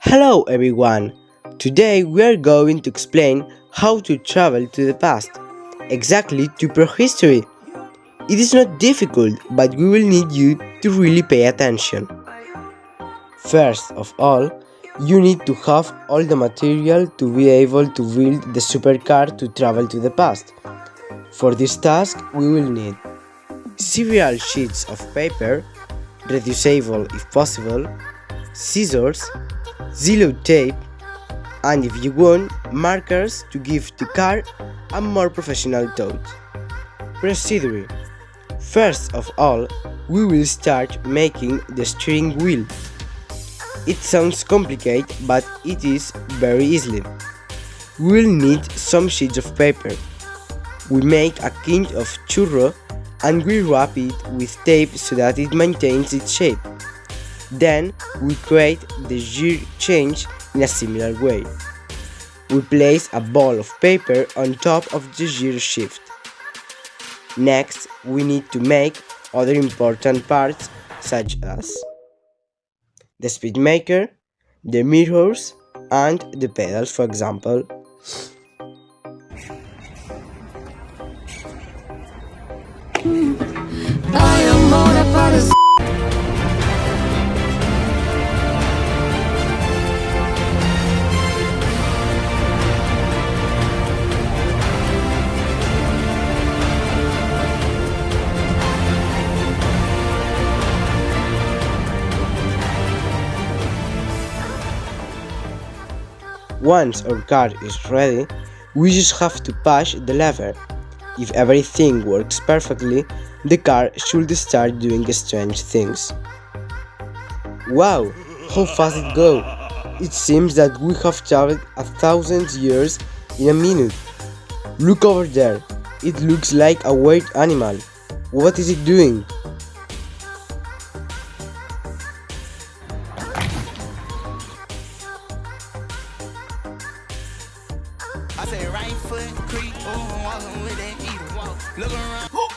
Hello everyone! Today we are going to explain how to travel to the past, exactly to prehistory. It is not difficult, but we will need you to really pay attention. First of all, you need to have all the material to be able to build the supercar to travel to the past. For this task, we will need several sheets of paper, reducible if possible, scissors, zero tape, and if you want, markers to give the car a more professional touch. Procedure. First of all, we will start making the steering wheel. It sounds complicated, but it is very easy. We will need some sheets of paper. We make a kind of churro and we wrap it with tape so that it maintains its shape. Then we create the gear change in a similar way. We place a ball of paper on top of the gear shift. Next, we need to make other important parts such as the speed maker, the mirrors, and the pedals, for example. I am all about this. Once our car is ready, we just have to push the lever. If everything works perfectly, the car should start doing strange things. Wow, how fast it goes! It seems that we have traveled 1,000 years in a minute. Look over there, it looks like a weird animal. What is it doing? I say right foot creep, ooh, walking with that heat. Look around.